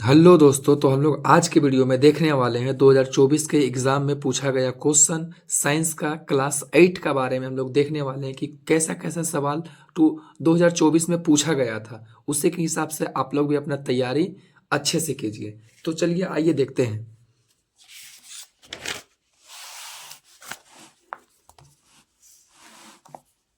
Hello दोस्तों, तो हम लोग आज के वीडियो में देखने वाले हैं 2024 के एग्जाम में पूछा गया क्वेश्चन साइंस का क्लास 8 का बारे में। हम लोग देखने वाले हैं कि कैसा कैसा सवाल 2024 में पूछा गया था। उसी के हिसाब से आप लोग भी अपना तैयारी अच्छे से कीजिए। तो चलिए आइए देखते हैं।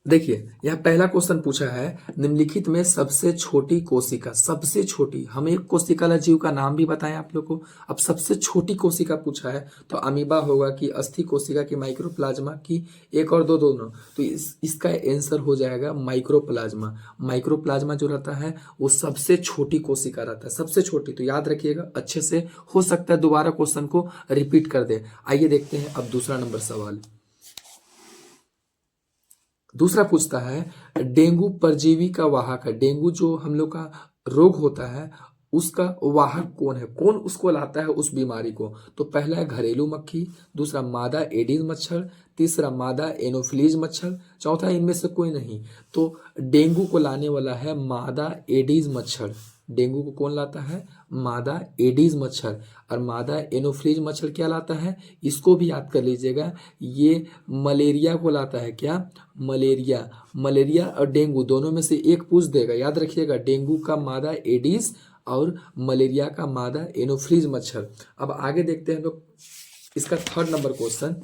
देखिए, यह पहला क्वेश्चन पूछा है, निम्नलिखित में सबसे छोटी कोशिका, सबसे छोटी, हम एक कोशिकाला जीव का नाम भी बताएं आप लोग को। अब सबसे छोटी कोशिका पूछा है तो अमीबा होगा कि अस्थि कोशिका की, माइक्रोप्लाज्मा की, एक और दो दोनों। तो इसका आंसर हो जाएगा माइक्रोप्लाज्मा। माइक्रोप्लाज्मा जो रहता है वो सबसे छोटी कोशिका रहता है, सबसे छोटी। तो याद रखिएगा अच्छे से, हो सकता है दोबारा क्वेश्चन को रिपीट कर दे। आइए देखते हैं अब दूसरा नंबर सवाल। दूसरा पूछता है, डेंगू परजीवी का वाहक है। डेंगू जो हम लोग का रोग होता है उसका वाहक कौन है, कौन उसको लाता है उस बीमारी को। तो पहला है घरेलू मक्खी, दूसरा मादा एडीज मच्छर, तीसरा मादा एनोफिलीज मच्छर, चौथा इनमें से कोई नहीं। तो डेंगू को लाने वाला है मादा एडीज मच्छर। डेंगू को कौन लाता है? मादा एडीज मच्छर। और मादा एनोफिलीज मच्छर क्या लाता है, इसको भी याद कर लीजिएगा, ये मलेरिया को लाता है। क्या? मलेरिया। मलेरिया और डेंगू दोनों में से एक पूछ देगा, याद रखिएगा, डेंगू का मादा एडीज और मलेरिया का मादा एनोफिलीज मच्छर। अब आगे देखते हैं हम लोग इसका थर्ड नंबर क्वेश्चन।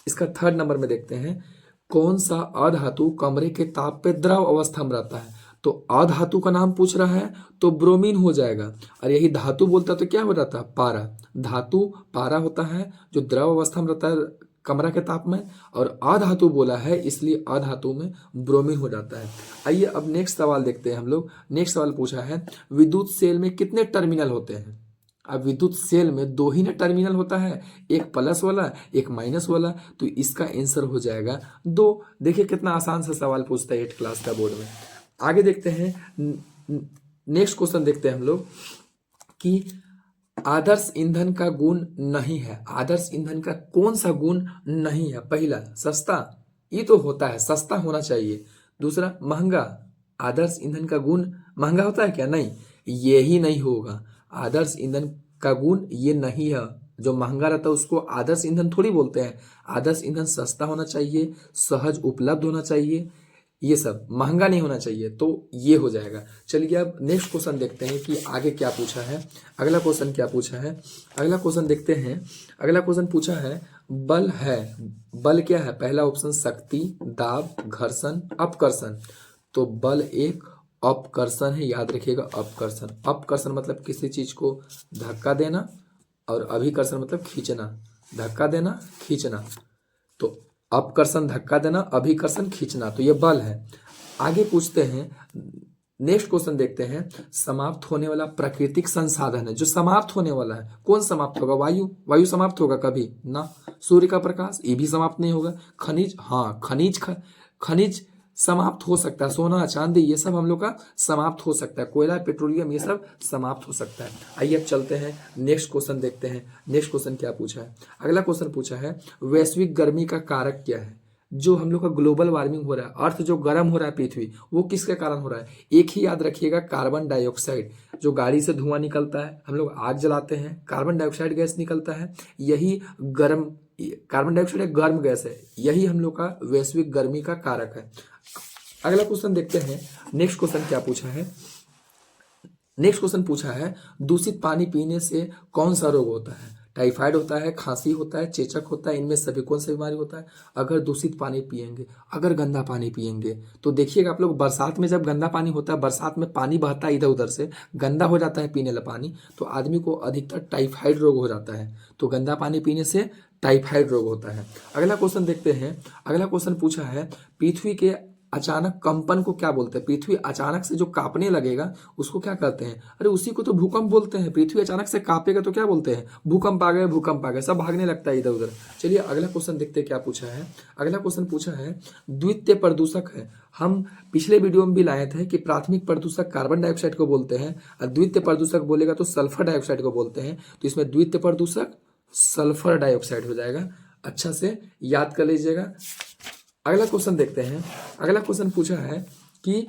इसका थर्ड नंबर में देखते हैं, कौन सा अधातु कमरे के ताप पे द्रव अवस्था में रहता है। तो अधातु का नाम पूछ रहा है तो ब्रोमीन हो जाएगा। और यही धातु बोलता तो क्या हो जाता? पारा। धातु पारा होता है जो द्रव अवस्था में रहता है कमरा के ताप में, और अधातु बोला है इसलिए अधातु में ब्रोमीन हो जाता है। आइए अब नेक्स्ट सवाल देखते हैं हम लोग। नेक्स्ट सवाल पूछा है, विद्युत सेल में कितने टर्मिनल होते हैं। अब विद्युत सेल में दो ही ना टर्मिनल होता है, एक प्लस वाला एक माइनस वाला। तो इसका आंसर हो जाएगा दो। देखिए कितना आसान सा सवाल पूछता है 8 क्लास का बोर्ड में। आगे देखते हैं, नेक्स्ट क्वेश्चन देखते हैं हम लोग कि आदर्श ईंधन का गुण नहीं है। आदर्श ईंधन का कौन सा गुण नहीं है? पहला सस्ता, ये तो होता है, सस्ता होना चाहिए। दूसरा महंगा, आदर्श ईंधन का गुण महंगा होता है क्या? नहीं, ये ही नहीं होगा। आदर्श ईंधन का गुण ये नहीं है। जो महंगा रहता है उसको आदर्श ईंधन थोड़ी बोलते हैं। आदर्श ईंधन सस्ता होना चाहिए, सहज उपलब्ध होना चाहिए, ये सब, महंगा नहीं होना चाहिए। तो ये हो जाएगा। चलिए अब नेक्स्ट क्वेश्चन देखते हैं कि आगे क्या पूछा है। अगला क्वेश्चन क्या पूछा है, अगला क्वेश्चन देखते हैं। अगला क्वेश्चन पूछा है, बल है। बल क्या है? पहला ऑप्शन शक्ति, दाब, घर्षण, अपकर्षण। तो बल एक अपकर्षण है, याद रखिएगा, अपकर्षण। अपकर्षण मतलब किसी चीज को धक्का देना, और अभिकर्षण मतलब खींचना। धक्का देना, खींचना। तो अपकर्षण धक्का देना, अभिकर्षण खींचना, तो ये बल है। आगे पूछते हैं, नेक्स्ट क्वेश्चन देखते हैं, समाप्त होने वाला प्राकृतिक संसाधन है। जो समाप्त होने वाला है, कौन समाप्त होगा? वायु। वायु समाप्त होगा कभी ना। सूर्य का प्रकाश, ये भी समाप्त नहीं होगा। खनिज, हाँ खनिज, खनिज समाप्त हो सकता है। सोना चांदी ये सब हम लोग का समाप्त हो सकता है। कोयला पेट्रोलियम ये सब समाप्त हो सकता है। आइए अब चलते हैं नेक्स्ट क्वेश्चन देखते हैं। नेक्स्ट क्वेश्चन क्या पूछा है? अगला क्वेश्चन पूछा है, वैश्विक गर्मी का कारक क्या है। जो हम लोग का ग्लोबल वार्मिंग हो रहा है, अर्थ जो गर्म हो रहा है पृथ्वी, वो किसके कारण हो रहा है? एक ही याद रखिएगा, कार्बन डाइऑक्साइड। जो गाड़ी से धुआं निकलता है, हम लोग आग जलाते हैं, कार्बन डाइऑक्साइड गैस निकलता है, यही गर्म, कार्बन डाइऑक्साइड एक गर्म गैस है, यही हम लोग का वैश्विक गर्मी का कारक है। अगला क्वेश्चन देखते हैं, नेक्स्ट क्वेश्चन क्या पूछा है। नेक्स्ट क्वेश्चन पूछा है, दूषित पानी पीने से कौन सा रोग होता है। टाइफाइड होता है, खांसी होता है, चेचक होता है, इनमें सभी कौन सा बीमारी होता है? अगर दूषित पानी पिएंगे, अगर गंदा पानी पिएंगे, तो देखिएगा आप लोग, बरसात में जब गंदा पानी होता है, बरसात में पानी बहता है इधर उधर से, गंदा हो जाता है पीने वाला पानी, तो आदमी को अधिकतर टाइफाइड रोग हो जाता है। तो गंदा पानी पीने से टाइफाइड रोग होता है। अगला क्वेश्चन देखते हैं। अगला क्वेश्चन पूछा है, पृथ्वी के अचानक कंपन को क्या बोलते हैं? पृथ्वी अचानक से जो कांपने लगेगा उसको क्या कहते हैं? अरे उसी को तो भूकंप बोलते हैं। पृथ्वी अचानक से कांपेगा तो क्या बोलते हैं? भूकंप आ गए, भूकंप आ गए, सब भागने लगता है इधर उधर। चलिए अगला क्वेश्चन देखते हैं क्या पूछा है। अगला क्वेश्चन पूछा है, द्वितीय प्रदूषक है। हम पिछले वीडियो में भी लाए थे कि प्राथमिक प्रदूषक कार्बन डाइऑक्साइड को बोलते हैं, और द्वितीय प्रदूषक बोलेगा तो सल्फर डाइऑक्साइड को बोलते हैं। तो इसमें द्वितीय प्रदूषक सल्फर डाइऑक्साइड हो जाएगा। अच्छा से याद कर लीजिएगा। अगला क्वेश्चन देखते हैं। अगला क्वेश्चन पूछा है कि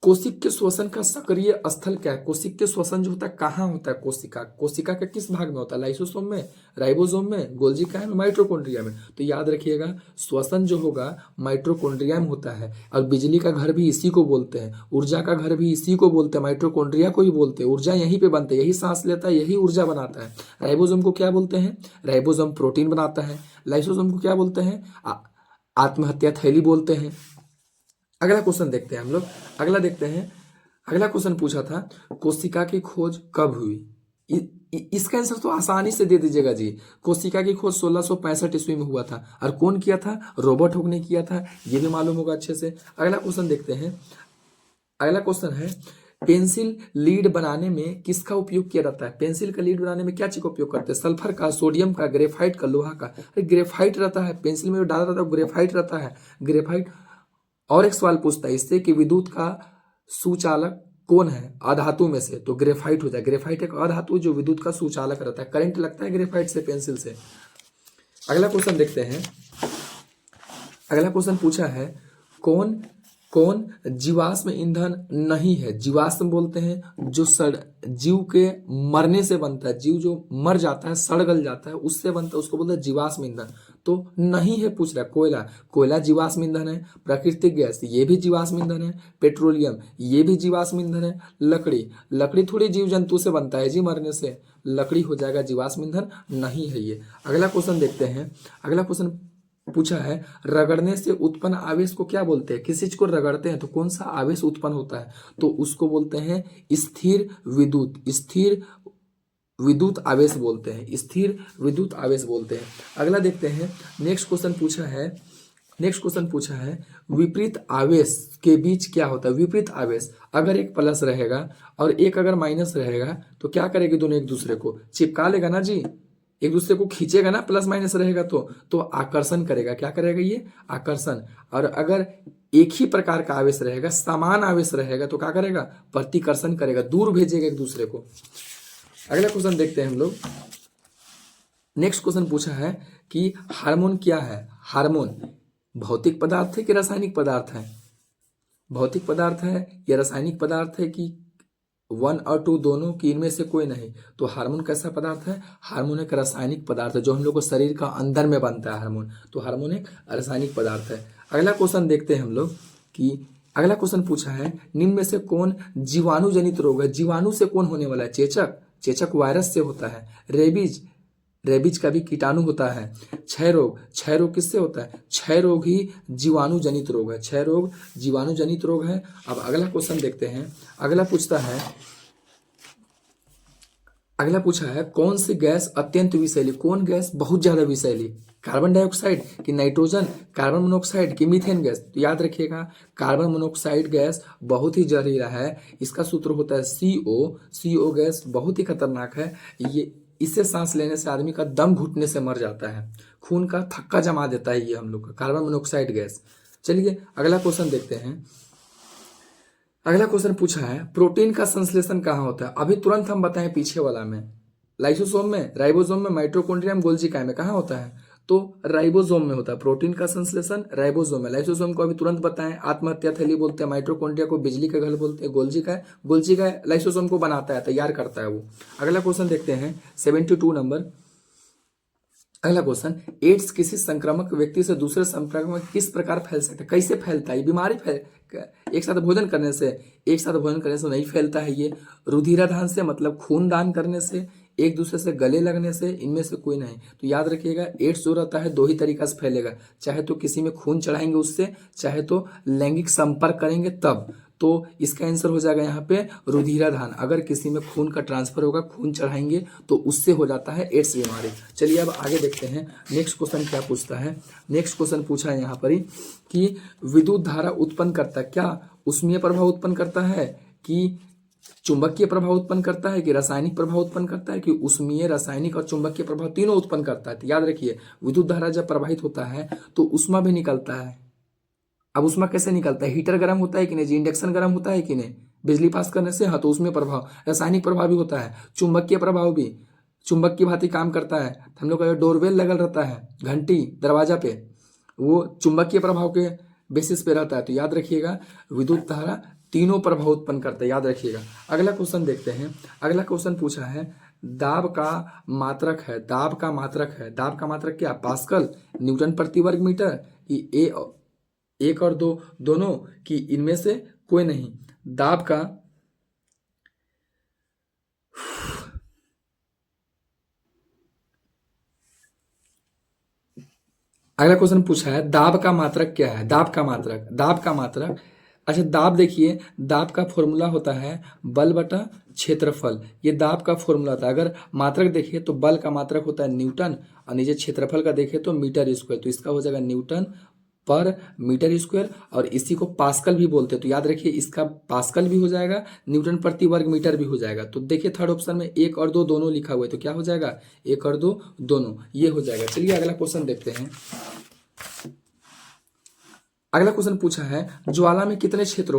कोशिक के श्वसन का सक्रिय स्थल क्या है? कोशिक के श्वसन जो होता है कहाँ होता है? कोशिका कोशिका के किस भाग में होता है? लाइसोसोम में, राइबोसोम में, गोल्जी काया में, माइटोकॉन्ड्रिया में। तो याद रखिएगा श्वसन जो होगा माइटोकॉन्ड्रिया में होता है। और बिजली का घर भी इसी को बोलते हैं, ऊर्जा का घर भी इसी को बोलते हैं, माइटोकॉन्ड्रिया को ही बोलते हैं। ऊर्जा यहीं पे बनता है, यही सांस लेता है, यही ऊर्जा बनाता है। राइबोसोम को क्या बोलते हैं? राइबोसोम प्रोटीन बनाता है। लाइसोसोम को क्या बोलते हैं? आत्महत्या थैली बोलते हैं। अगला क्वेश्चन देखते हैं हम लोग। अगला देखते हैं, अगला क्वेश्चन पूछा था कोशिका की खोज कब हुई? इसका आंसर तो आसानी से दे दीजिएगा जी। कोशिका की खोज 1665 ईस्वी में हुआ था। और कौन किया था? रॉबर्ट हुक ने किया था। ये भी मालूम होगा अच्छे से। अगला क्वेश्चन देखते हैं। अगला क्वेश्चन है पेंसिल लीड बनाने में किसका उपयोग किया जाता है? पेंसिल का लीड बनाने में क्या चीज का उपयोग करते हैं? सल्फर का, सोडियम का, ग्रेफाइट का, लोहा का। अरे ग्रेफाइट रहता है पेंसिल में, जो डाला रहता है ग्रेफाइट रहता है, ग्रेफाइट। और एक सवाल पूछता है इससे कि विद्युत का सुचालक कौन है अधातु में से? तो ग्रेफाइट होता है। ग्रेफाइट एक अधातु जो विद्युत का सुचालक रहता है। करंट लगता है ग्रेफाइट से, पेंसिल से। अगला क्वेश्चन देखते हैं। अगला क्वेश्चन पूछा है कौन कौन जीवाश्म ईंधन नहीं है? जीवाश्म बोलते हैं जो जीव के मरने से बनता है, जीव जो मर जाता है, सड़ गल जाता है, उससे बनता है, उसको बोलते हैं जीवाश्म ईंधन। तो नहीं है पूछ रहा है। कोयला, कोयला जीवाश्म ईंधन है। प्राकृतिक गैस ये भी जीवाश्म ईंधन है। पेट्रोलियम ये भी जीवाश्म ईंधन है। लकड़ी, लकड़ी थोड़ी जीव जंतु से बनता है जी, मरने से। लकड़ी हो जाएगा जीवाश्म ईंधन, नहीं है ये। अगला क्वेश्चन देखते हैं। अगला क्वेश्चन पूछा है रगड़ने से उत्पन्न आवेश को क्या बोलते हैं? किसी चीज को रगड़ते हैं तो कौन सा आवेश उत्पन्न होता है? तो उसको बोलते हैं स्थिर विद्युत, स्थिर विद्युत आवेश बोलते हैं, स्थिर विद्युत आवेश बोलते हैं। अगला देखते हैं। नेक्स्ट क्वेश्चन पूछा है विपरीत आवेश के बीच क्या होता है? विपरीत आवेश, अगर एक प्लस रहेगा और एक अगर माइनस रहेगा तो क्या करेगी? दोनों एक दूसरे को चिपका लेगा ना जी, एक दूसरे को खींचेगा ना, प्लस माइनस रहेगा तो आकर्षण करेगा। क्या करेगा? ये आकर्षण। और अगर एक ही प्रकार का आवेश रहेगा, समान आवेश रहेगा, तो क्या करेगा? प्रतिकर्षण करेगा, दूर भेजेगा एक दूसरे को। अगला क्वेश्चन देखते हैं हम लोग। नेक्स्ट क्वेश्चन पूछा है कि हार्मोन क्या है? हार्मोन भौतिक पदार्थ है कि रासायनिक पदार्थ है? भौतिक पदार्थ है या रासायनिक पदार्थ है कि 1 और 2 दोनों की? इनमें से कोई नहीं। तो हार्मोन कैसा पदार्थ है? हार्मोन एक रासायनिक पदार्थ है जो हम लोग को शरीर का अंदर में बनता है हार्मोन। तो हार्मोन एक रासायनिक पदार्थ है। अगला क्वेश्चन देखते हैं हम लोग कि अगला क्वेश्चन पूछा है निम्न में से कौन जीवाणु जनित रोग है? जीवाणु से कौन होने वाला है? चेचक, चेचक वायरस से होता है। रेबीज, रेबीज का भी कीटाणु होता है। क्षय रोग, क्षय रोग किससे होता है? क्षय रोग ही जीवाणु जनित रोग है। क्षय रोग जीवाणु जनित रोग है। अब अगला क्वेश्चन देखते हैं। अगला पूछा है कौन सी गैस अत्यंत विषैली? कौन गैस बहुत ज्यादा विषैली? कार्बन डाइऑक्साइड कि नाइट्रोजन, कार्बन मोनोऑक्साइड कि मीथेन गैस? तो याद रखिएगा कार्बन मोनोऑक्साइड गैस बहुत ही जहरीला है। इसका सूत्र होता है CO। CO गैस बहुत ही खतरनाक है। ये इससे सांस लेने से आदमी का दम घुटने से मर जाता है, खून का थक्का जमा देता है ये हम लोग का कार्बन मोनोऑक्साइड गैस। चलिए अगला क्वेश्चन देखते हैं। अगला क्वेश्चन पूछा है प्रोटीन का संश्लेषण कहाँ होता है? अभी तुरंत हम बताएं पीछे वाला में, लाइसोसोम में, राइबोसोम में, माइटोकॉन्ड्रिया में, गोल्जी काया में। कहाँ होता है? तो राइबोसोम में होता है। प्रोटीन का संश्लेषण राइबोसोम में। लाइसोसोम को अभी तुरंत बताएं आत्महत्या थैली बोलते हैं। माइटोकॉन्ड्रिया को बिजली का घर बोलते हैं। गोल्जी का लाइसोसोम को बनाता है, तैयार करता है वो। अगला क्वेश्चन देखते हैं 72 नंबर। अगला क्वेश्चन एड्स किसी संक्रामक व्यक्ति से दूसरे संपर्क में किस प्रकार फैल सकता है? कैसे फैलता है ये बीमारी? एक साथ भोजन करने से नहीं फैलता है ये। रुधिराधान से मतलब खून दान करने से, एक दूसरे से गले लगने से, इनमें से कोई नहीं। तो याद रखिएगा एड्स जो रहता है 2 ही तरीका से फैलेगा, चाहे तो किसी में खून चढ़ाएंगे उससे, चाहे तो लैंगिक संपर्क करेंगे तब। तो इसका आंसर हो जाएगा यहाँ पे रुधिराधान। अगर किसी में खून का ट्रांसफर होगा, खून चढ़ाएंगे तो उससे हो जाता है एड्स बीमारी। चलिए अब आगे देखते हैं नेक्स्ट क्वेश्चन क्या पूछता है। नेक्स्ट क्वेश्चन पूछा है यहाँ पर ही कि विद्युत धारा उत्पन्न करता है, क्या उष्मीय प्रभाव उत्पन्न करता है कि चुंबकीय प्रभाव उत्पन्न करता है कि रासायनिक प्रभाव उत्पन्न करता है कि उष्मीय, रासायनिक और चुंबकीय प्रभाव तीनों उत्पन्न करता है? तो याद रखिए विद्युत धारा जब प्रवाहित होता है तो उष्मा भी निकलता है। अब उष्मा कैसे निकलता है? हीटर गर्म होता है कि नहीं जी? इंडक्शन गर्म होता है कि नहीं? बिजली पास करने से। हाँ, तो उसमें प्रभाव रासायनिक प्रभाव भी होता है। चुंबकीय प्रभाव भी चुंबक की भांति काम करता है। हम लोग का डोरबेल लगल रहता है, घंटी दरवाजा पे, वो चुंबकीय प्रभाव के बेसिस पे रहता है। तो याद रखिएगा विद्युत धारा तीनों प्रभाव उत्पन्न करता है, याद रखिएगा। अगला क्वेश्चन देखते हैं। अगला क्वेश्चन पूछा है दाब का मात्रक है, दाब का मात्रक है, दाब का मात्रक क्या? पास्कल, न्यूटन प्रति वर्ग मीटर, ये एक और दो दोनों, कि इनमें से कोई नहीं। दाब का अगला क्वेश्चन पूछा है दाब का मात्रक क्या है? दाब का मात्रक, दाब का मात्रक, अच्छा दाब देखिए, दाब का फॉर्मूला होता है बल बटा क्षेत्रफल, ये दाब का फॉर्मूला था। अगर मात्रक देखिए तो बल का मात्रक होता है न्यूटन, और नीचे क्षेत्रफल का देखें तो मीटर स्क्वायर, तो इसका हो जाएगा न्यूटन पर मीटर स्क्वायर, और इसी को पास्कल भी बोलते हैं। तो याद रखिए इसका पास्कल भी हो जाएगा, न्यूटन प्रति वर्ग मीटर भी हो जाएगा। तो देखिए थर्ड ऑप्शन में एक और दो दोनों लिखा हुआ है, तो क्या हो जाएगा? एक और दो दोनों, ये हो जाएगा। चलिए अगला क्वेश्चन देखते हैं। अगला क्वेश्चन पूछा है ज्वाला में कितने क्षेत्र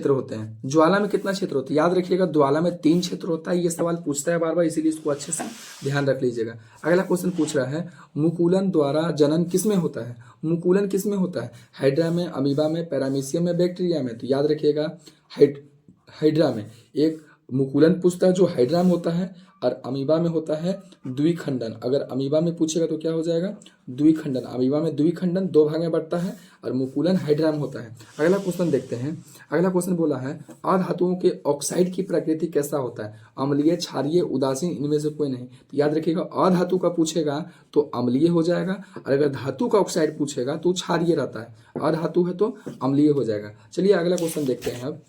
होते हैं? ज्वाला में कितना क्षेत्र होता है? याद रखिएगा ज्वाला में 3 क्षेत्र होता है। ये सवाल पूछता है बार बार, इसीलिए इसको अच्छे से ध्यान रख लीजिएगा। अगला क्वेश्चन पूछ रहा है मुकुलन द्वारा जनन किसमें होता है? मुकुलन किसमें होता है? हाइड्रा में, अमीबा में, पैरामीशियम में, बैक्टीरिया में? तो याद रखिएगा हाइड्रा में एक मुकुलन पूछता है जो हाइड्रा में होता है, और अमीबा में होता है द्विखंडन। अगर अमीबा में पूछेगा तो क्या हो जाएगा? द्विखंडन। अमीबा में द्विखंडन 2 भाग में बढ़ता है, और मुकुलन हाइड्रा में होता है। अगला क्वेश्चन देखते हैं। अगला क्वेश्चन बोला है अधातुओं के ऑक्साइड की प्रकृति कैसा होता है? अम्लीय, क्षारीय, उदासीन, इनमें से कोई नहीं। तो याद रखिएगा अधातु का पूछेगा तो अम्लीय हो जाएगा, और अगर धातु का ऑक्साइड पूछेगा तो क्षारीय रहता है। अधातु है तो अम्लीय हो जाएगा। चलिए अगला क्वेश्चन देखते हैं। अब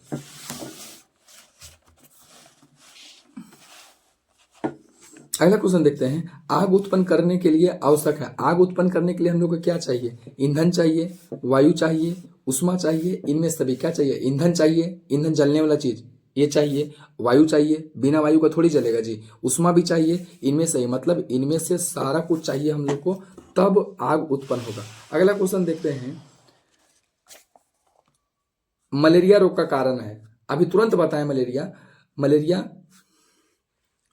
अगला क्वेश्चन देखते हैं। आग उत्पन्न करने के लिए आवश्यक है, आग उत्पन्न करने के लिए हम लोग को क्या चाहिए? ईंधन चाहिए, वायु चाहिए, उष्मा चाहिए, इनमें सभी क्या चाहिए? ईंधन चाहिए, ईंधन जलने वाला चीज ये चाहिए, वायु चाहिए, बिना वायु का थोड़ी जलेगा जी, उष्मा भी चाहिए, इनमें से मतलब इनमें से सारा कुछ चाहिए हम लोग को, तब आग उत्पन्न होगा। अगला क्वेश्चन देखते हैं। मलेरिया रोग का कारण है, अभी तुरंत बताएं। मलेरिया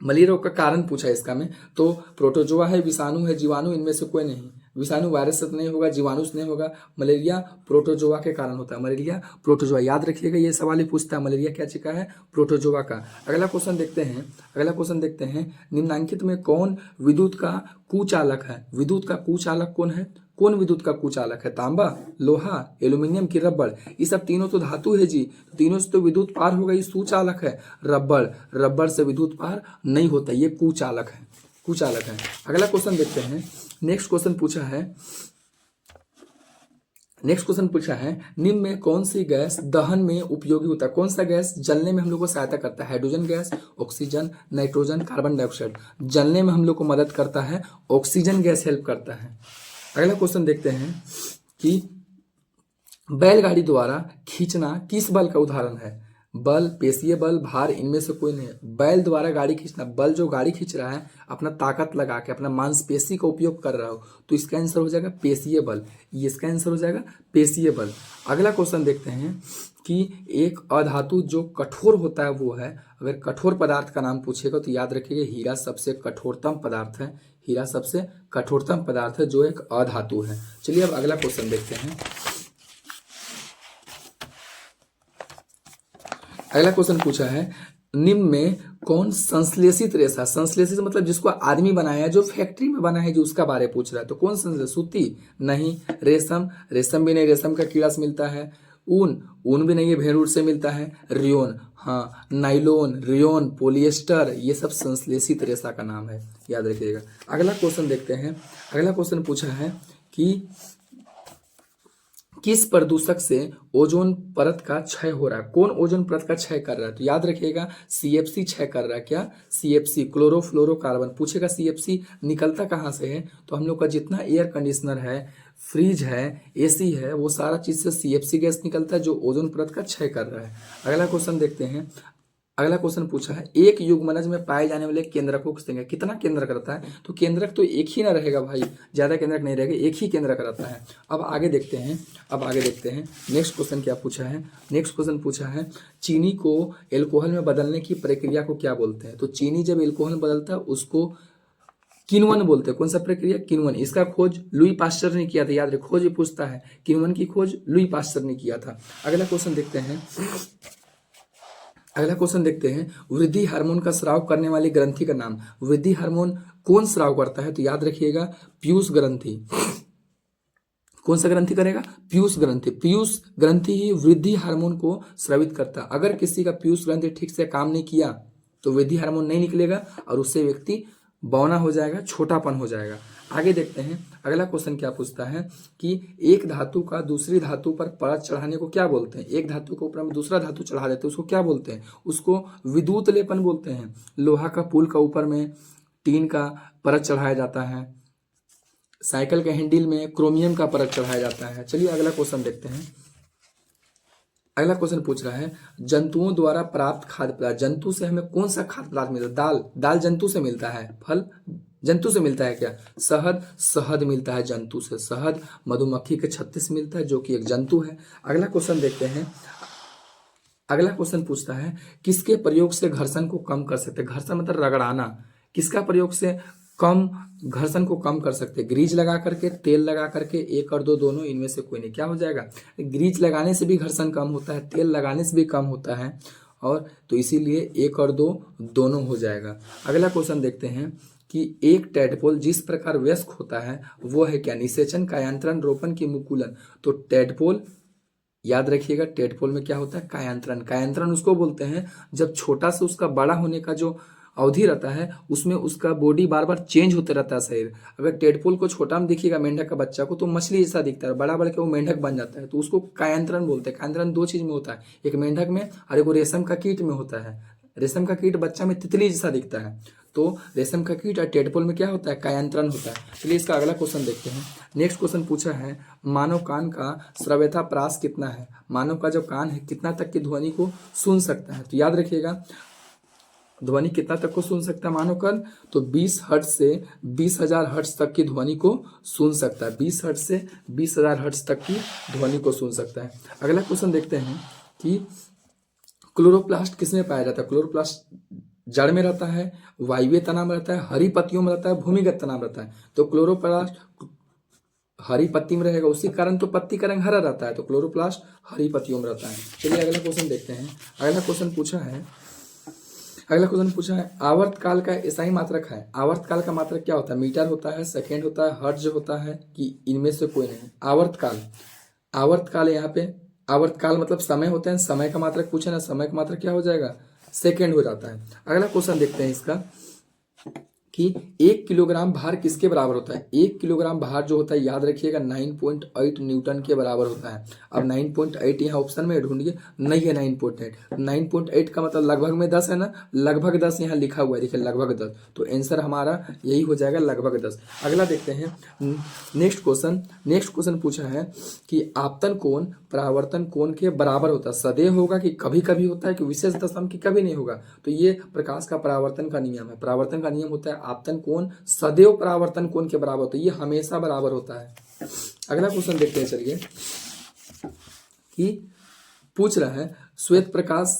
मलेरिया रोग का कारण पूछा है इसका में, तो प्रोटोजोआ है, विषाणु है, जीवाणु, इनमें से कोई नहीं। विषाणु वायरस से नहीं होगा, जीवाणु से नहीं होगा। मलेरिया प्रोटोजोआ के कारण होता है। मलेरिया प्रोटोजोआ, याद रखिएगा ये सवाल ही पूछता है मलेरिया क्या चीज का है? प्रोटोजोआ का। अगला क्वेश्चन देखते हैं। अगला क्वेश्चन देखते हैं निम्नलिखित में कौन विद्युत का कुचालक है? विद्युत का कुचालक कौन है? कौन विद्युत का कुचालक है? तांबा, लोहा, एल्यूमिनियम की रबड़? ये सब तीनों तो धातु है जी, तीनों से तो विद्युत पार होगा, ये सुचालक है। रबड़, रबड़ से विद्युत पार नहीं होता, ये कुचालक है, कुचालक है। अगला क्वेश्चन देखते हैं। नेक्स्ट क्वेश्चन पूछा है निम्न में कौन सी गैस दहन में उपयोगी होता है? कौन सा गैस जलने में हम लोग को सहायता करता है? Hydrogen gas, oxygen, nitrogen, carbon dioxide. जलने में हम लोग को मदद करता है, ऑक्सीजन गैस हेल्प करता है। अगला क्वेश्चन देखते हैं कि बैलगाड़ी द्वारा खींचना किस बल का उदाहरण है? बल, पेशीय बल, भार, इनमें से कोई नहीं है। बैल द्वारा गाड़ी खींचना, बल जो गाड़ी खींच रहा है अपना ताकत लगा के, अपना मांसपेशी का उपयोग कर रहा हो, तो इसका आंसर हो जाएगा पेशीय बल। ये इसका आंसर हो जाएगा पेशीय बल। अगला क्वेश्चन देखते हैं कि एक अधातु जो कठोर होता है वो है, अगर कठोर पदार्थ का नाम पूछेगा तो याद रखिएगा हीरा सबसे कठोरतम पदार्थ है। हीरा सबसे कठोरतम पदार्थ है जो एक अधातु है। चलिए अब अगला क्वेश्चन देखते हैं। अगला क्वेश्चन पूछा है निम्न में कौन संश्लेषित रेशा, संश्लेषित मतलब जिसको आदमी बनाया है, जो फैक्ट्री में बना है, जो उसका बारे पूछ रहा है, तो कौन संश्लेषित? सूती नहीं, रेशम, रेशम भी नहीं, रेशम का कीड़ा से मिलता है। ऊन, ऊन भी नहीं है, भेड़ से मिलता है। रियोन, हाँ, नाइलोन, रियोन, पोलिएस्टर, ये सब संश्लेषित रेशा का नाम है, याद रखिएगा। अगला क्वेश्चन देखते हैं। अगला क्वेश्चन पूछा है कि किस प्रदूषक से ओजोन परत का क्षय हो रहा है? कौन ओजोन परत का क्षय कर रहा है? तो याद रखिएगा सीएफसी क्षय कर रहा है। क्या? CFC, chlorofluorocarbon. पूछेगा सीएफसी निकलता कहाँ से है? तो हम लोग का जितना एयर कंडीशनर है, फ्रिज है, एसी है, वो सारा चीज से सीएफसी गैस निकलता है जो ओजोन परत का क्षय कर रहा है। अगला क्वेश्चन देखते हैं। अगला क्वेश्चन पूछा है एक युग्मनज में पाए जाने वाले केंद्रक को किसने? कितना केंद्रक रहता है? तो केंद्रक तो एक ही ना रहेगा भाई, ज्यादा केंद्रक नहीं रहेगा, एक ही केंद्रक रहता है। अब आगे देखते हैं। नेक्स्ट क्वेश्चन क्या पूछा है? नेक्स्ट क्वेश्चन पूछा है चीनी को एल्कोहल में बदलने की प्रक्रिया को क्या बोलते हैं? तो चीनी जब एल्कोहल में बदलता है उसको किण्वन बोलते हैं। कौन सा प्रक्रिया? किण्वन। इसका खोज लुई पास्चर ने किया था, याद रखिए, खोज पूछता है, किण्वन की खोज लुई पास्चर ने किया था। अगला क्वेश्चन देखते हैं, अगला क्वेश्चन देखते हैं, वृद्धि हार्मोन का स्राव करने वाली ग्रंथि का नाम। वृद्धि हार्मोन कौन स्राव करता है? तो याद रखिएगा, पीयूष ग्रंथि। कौन सा ग्रंथि करेगा? पीयूष ग्रंथि। पीयूष ग्रंथि ही वृद्धि हार्मोन को स्रावित करता है। अगर किसी का पीयूष ग्रंथि ठीक से काम नहीं किया तो वृद्धि हार्मोन नहीं निकलेगा और उससे व्यक्ति बौना हो जाएगा, छोटापन हो जाएगा। आगे देखते हैं, अगला क्वेश्चन क्या पूछता है कि एक धातु का दूसरी धातु पर परत चढ़ाने को क्या बोलते हैं? एक धातु के ऊपर में दूसरा धातु चढ़ा देते हैं, उसको क्या बोलते हैं? उसको विद्युत लेपन बोलते हैं। लोहा का पुल का ऊपर में टीन का परत चढ़ाया जाता है, साइकिल के हैंडल में क्रोमियम का परत चढ़ाया जाता है। चलिए अगला क्वेश्चन देखते हैं। अगला क्वेश्चन पूछ रहा है, जंतुओं द्वारा प्राप्त खाद्य पदार्थ। जंतु से हमें कौन सा खाद्य पदार्थ मिलता है? दाल। दाल जंतु से मिलता है। फल जंतु से मिलता है क्या? शहद। शहद मिलता है जंतु से। शहद मधुमक्खी के छत्ते से मिलता है, जो कि एक जंतु है। अगला क्वेश्चन देखते हैं। अगला क्वेश्चन पूछता है, किसके प्रयोग से घर्षण को कम कर सकते हैं? घर्षण मतलब रगड़ाना। किसका प्रयोग से कम घर्षण को कम कर सकते हैं? ग्रीज लगा करके, तेल लगा करके, 1 और 2 दोनों, इनमें से कोई नहीं। क्या हो जाएगा? ग्रीज लगाने से भी घर्षण कम होता है, तेल लगाने से भी कम होता है, और तो इसीलिए 1 और 2 दोनों हो जाएगा। अगला क्वेश्चन देखते हैं कि एक टेडपोल जिस प्रकार वयस्क होता है वो है क्या? निषेचन, कायांतरण, रोपण की मुकुलन। तो टेडपोल, याद रखिएगा, टेडपोल में क्या होता है? कायांतरण। कायांतरण उसको बोलते हैं जब छोटा से उसका बड़ा होने का जो अवधि रहता है उसमें उसका बॉडी बार बार चेंज होते रहता है शरीर। अगर टेडपोल को छोटा में देखिएगा मेंढक का बच्चा को तो मछली जैसा दिखता है, बड़ा बड़ा के वो मेंढक बन जाता है, तो उसको कायांतरण बोलते हैं। कायांतरण 2 चीज में होता है, एक मेंढक में और एक रेशम का कीट में होता है। रेशम का कीट बच्चा में तितली जैसा दिखता है, तो रेशम का कीट और टेडपोल में क्या होता है? कायांतरण होता है। चलिए इसका अगला क्वेश्चन देखते हैं। नेक्स्ट क्वेश्चन पूछा है, मानव कान का श्रव्यता प्रास कितना है? मानव का जो कान है कितना तक की ध्वनि को सुन सकता है? तो याद रखिएगा, ध्वनि कितना तक को सुन सकता है मानव कान? तो 20 हर्ट्ज से 20,000 हर्ट्ज तक की ध्वनि को सुन सकता है। 20 हर्ट्ज से 20,000 हर्ट्ज तक की ध्वनि को सुन सकता है। अगला क्वेश्चन देखते हैं कि क्लोरोप्लास्ट किसमें पाया जाता है? क्लोरोप्लास्ट जड़ में रहता है, वायवीय तना में रहता है, हरी पत्तियों में रहता है, भूमिगत तना में रहता है। तो क्लोरोप्लास्ट हरी पत्ती में रहेगा, उसी कारण तो पत्ती का रंग हरा रहता है, तो क्लोरोप्लास्ट हरी पत्तियों में रहता है। चलिए अगला क्वेश्चन देखते हैं। अगला क्वेश्चन पूछा है, आवर्तकाल का ईसाई मात्रक है। आवर्तकाल का मात्रक क्या होता है? मीटर होता है, सेकेंड होता है, हर्ट्ज होता है, कि इनमें से कोई नहीं? आवर्तकाल यहाँ पे आवर्तकाल मतलब समय होता है, समय का मात्रक पूछे ना, समय का मात्रक क्या हो जाएगा? सेकेंड हो जाता है। अगला क्वेश्चन देखते हैं इसका कि 1 किलोग्राम भार किसके बराबर होता है? 1 किलोग्राम भार जो होता है, याद रखिएगा, 9.8 न्यूटन के बराबर होता है। अब 9.8 यहाँ ऑप्शन में ढूंढिए, नहीं है 9.8। 9.8 का मतलब लगभग में 10 है ना, लगभग 10 यहाँ लिखा हुआ है, देखिए लगभग 10, तो आंसर हमारा यही हो जाएगा, लगभग 10। अगला देखते हैं नेक्स्ट क्वेश्चन पूछा है कि आपतन कोण परावर्तन कोण के बराबर होता है। सदैव होगा कि कभी कभी होता है, कि विशेष दशमलव की कभी नहीं होगा? तो ये प्रकाश का परावर्तन का नियम है। परावर्तन का नियम होता है आपतन कोण सदैव परावर्तन कोण के बराबर होता है, ये हमेशा बराबर होता है। अगला क्वेश्चन देखते हैं, चलिए, कि पूछ रहा है श्वेत प्रकाश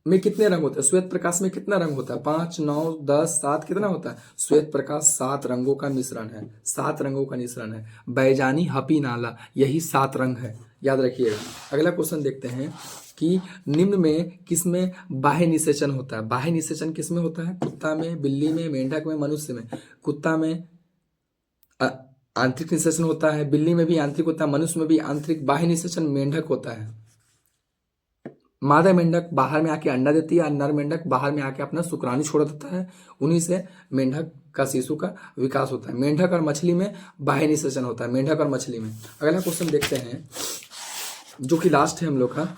में कितने रंग होते हैं? श्वेत प्रकाश में कितना रंग होता है? 5, 9, 10, 7, कितना होता है? श्वेत प्रकाश 7 रंगों का मिश्रण है। 7 रंगों का मिश्रण है। बैजानी, हपी, नाला, यही 7 रंग है, याद रखिएगा। अगला क्वेश्चन देखते हैं कि निम्न में किसमें बाह्य निषेचन होता है? बाह्य निषेचन किसमें होता है? कुत्ता में, बिल्ली में, मेंढक में, मनुष्य में। कुत्ता में आंतरिक निषेचन होता है, बिल्ली में भी आंतरिक होता है, मनुष्य में भी आंतरिक। बाह्य निषेचन मेंढक होता है। मादा मेंढक बाहर में आके अंडा देती है और नर मेंढक बाहर में आके अपना शुक्राणु छोड़ देता है, उन्हीं से मेंढक का शिशु का विकास होता है। मेंढक और मछली में बाह्य निषेचन होता है, मेंढक और मछली में। अगला क्वेश्चन देखते हैं, जो कि लास्ट है हम लोग का,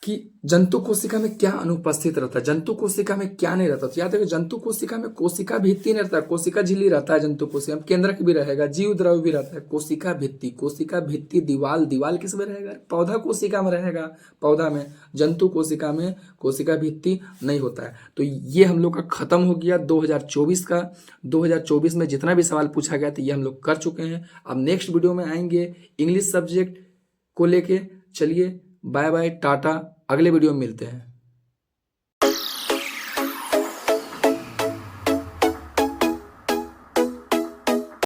कि जंतु कोशिका में क्या अनुपस्थित रहता है? जंतु कोशिका में क्या नहीं रहता? तो याद रखिए, जंतु कोशिका में कोशिका भित्ति नहीं रहता है, कोशिका झिल्ली रहता है। जंतु कोशिका में केंद्रक भी रहेगा, जीव द्रव्य भी रहता है। कोशिका भित्ति दीवाल किसमें रहेगा? पौधा कोशिका में रहेगा, पौधा में। जंतु कोशिका में कोशिका भित्ति नहीं होता है। तो ये हम लोग का खत्म हो गया 2024 का। 2024 में जितना भी सवाल पूछा गया था ये हम लोग कर चुके हैं। अब नेक्स्ट वीडियो में आएंगे इंग्लिश सब्जेक्ट को लेके। चलिए बाय बाय, टाटा, अगले वीडियो में मिलते हैं।